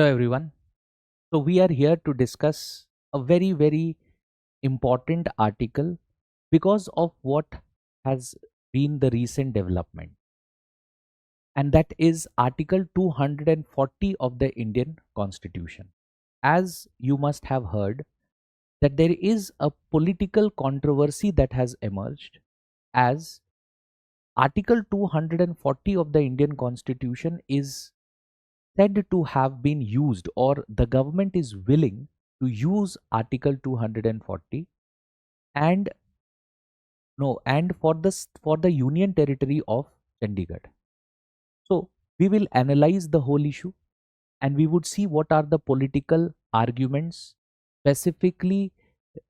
Hello, everyone. So, we are here to discuss a very important article because of what has been the recent development, and that is Article 240 of the Indian Constitution. As you must have heard, that there is a political controversy that has emerged as Article 240 of the Indian Constitution is said to have been used, or the government is willing to use Article 240 and for the union territory of Chandigarh. So we will analyze the whole issue, and we would see what are the political arguments specifically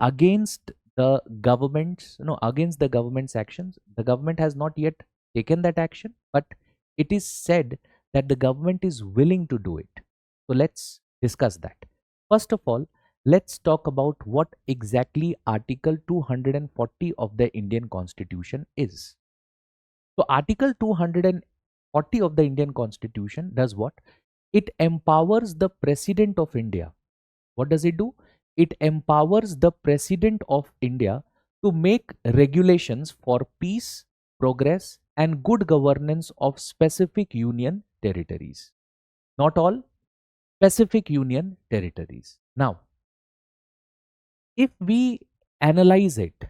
against the government's actions. The government has not yet taken that action, but it is said that the government is willing to do it. So let's discuss that. First of all, let's talk about what exactly Article 240 of the Indian Constitution is. So Article 240 of the Indian Constitution does what? It empowers the President of India. What does it do? It empowers the President of India to make regulations for peace, progress, and good governance of specific union territories. Not all, specific union territories. Now, if we analyze it,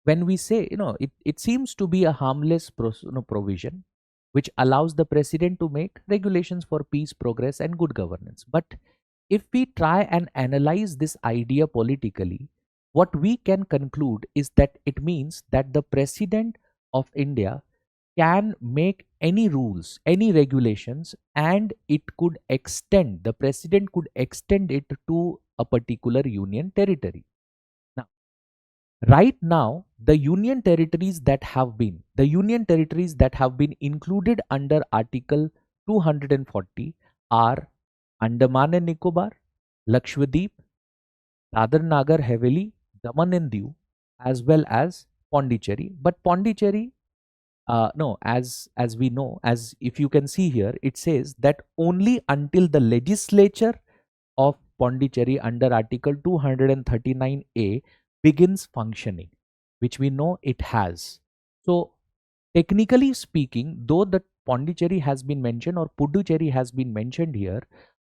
when we say, it seems to be a harmless provision which allows the president to make regulations for peace, progress, and good governance. But if we try and analyze this idea politically, what we can conclude is that it means that the president of India can make any rules, any regulations, and the president could extend it to a particular union territory. Now, right now, the union territories that have been included under Article 240 are Andaman and Nicobar, Lakshadweep, Dadar Nagar Haveli, Daman and Diu, as well as Pondicherry. But Pondicherry, no, as we know, as if you can see here, it says that only until the legislature of Pondicherry under Article 239A begins functioning, which we know it has. So, technically speaking, though the Pondicherry has been mentioned or Puducherry has been mentioned here,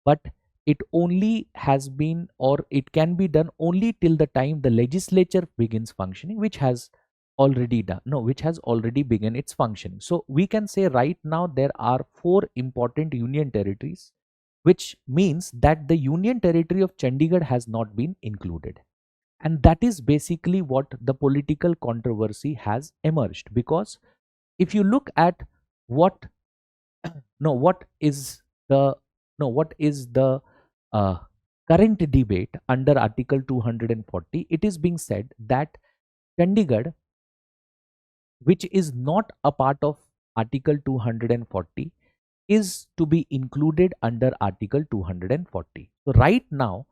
but it only has been, or it can be done only till the time the legislature begins functioning, which has already begun its functioning. So we can say right now there are four important union territories, which means that the union territory of Chandigarh has not been included. And that is basically what the political controversy has emerged, because if you look at what no what is the no what is the uh, current debate under Article 240, it is being said that Chandigarh, which is not a part of Article 240, is to be included under Article 240. So right now,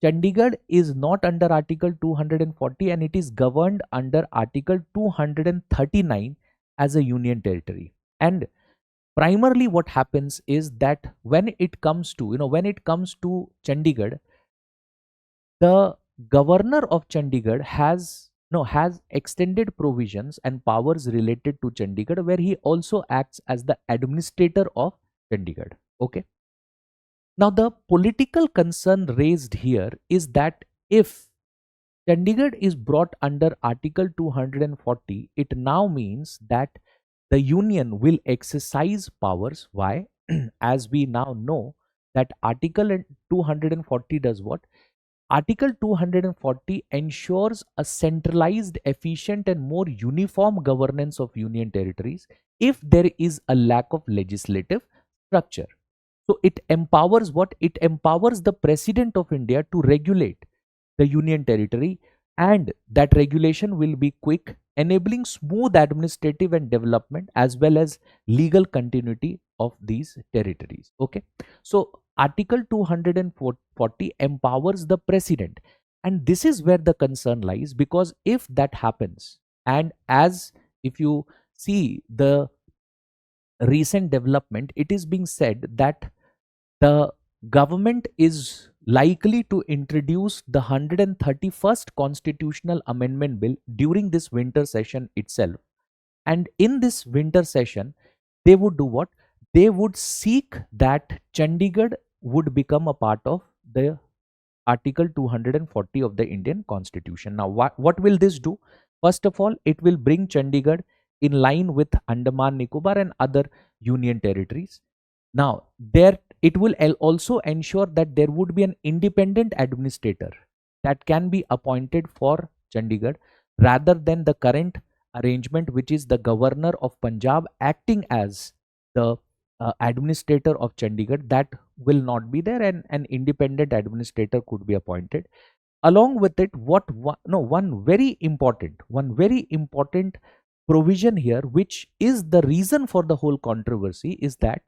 Chandigarh is not under Article 240, and it is governed under Article 239 as a union territory. And primarily what happens is that when it comes to Chandigarh, the governor of Chandigarh has extended provisions and powers related to Chandigarh, where he also acts as the administrator of Chandigarh. Okay. Now, the political concern raised here is that if Chandigarh is brought under Article 240, it now means that the union will exercise powers. Why? As we now know that Article 240 does what? Article 240 ensures a centralized, efficient, and more uniform governance of union territories if there is a lack of legislative structure. So it empowers what? It empowers the President of India to regulate the union territory, and that regulation will be quick, enabling smooth administrative and development as well as legal continuity of these territories. Okay. So Article 240 empowers the president, and this is where the concern lies, because if that happens, and as if you see the recent development, it is being said that the government is likely to introduce the 131st constitutional amendment bill during this winter session itself. And in this winter session, they would do what? They would seek that Chandigarh would become a part of the Article 240 of the Indian Constitution. Now, what will this do? First of all, it will bring Chandigarh in line with Andaman Nicobar and other union territories. Now, there it will also ensure that there would be an independent administrator that can be appointed for Chandigarh rather than the current arrangement, which is the governor of Punjab acting as the administrator of Chandigarh. That will not be there, and an independent administrator could be appointed. Along with it, one very important provision here, which is the reason for the whole controversy, is that,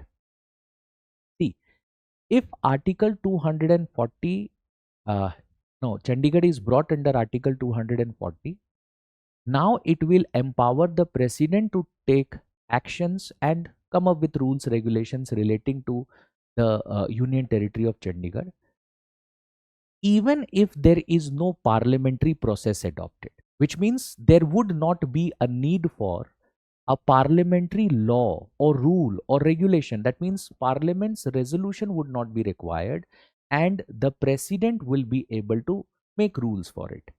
see, if Article 240, no, Chandigarh is brought under Article 240, now it will empower the president to take actions and come up with rules, regulations relating to the Union Territory of Chandigarh, even if there is no parliamentary process adopted, which means there would not be a need for a parliamentary law or rule or regulation. That means parliament's resolution would not be required, and the president will be able to make rules for it.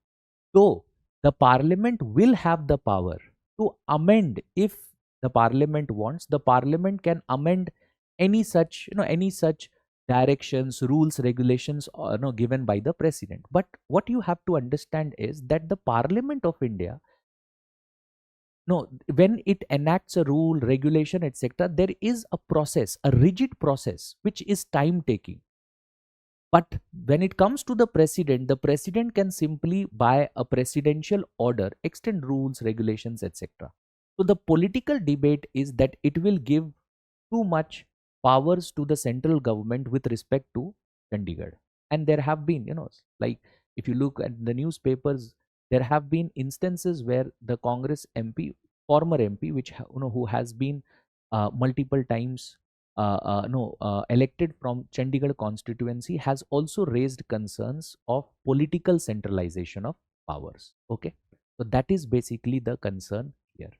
So the parliament will have the power to amend. If the parliament wants, the parliament can amend any such directions, rules, regulations, given by the president. But what you have to understand is that the Parliament of India, no, when it enacts a rule, regulation, etc., there is a process, a rigid process, which is time taking. But when it comes to the president can simply, by a presidential order, extend rules, regulations, etc. So the political debate is that it will give too much powers to the central government with respect to Chandigarh. And there have been, like, if you look at the newspapers, there have been instances where the Congress MP, former MP, who has been multiple times no elected from Chandigarh constituency, has also raised concerns of political centralization of powers. Okay, so that is basically the concern here.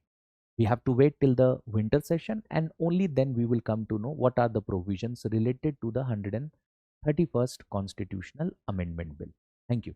We have to wait till the winter session, and only then we will come to know what are the provisions related to the 131st constitutional amendment bill. Thank you.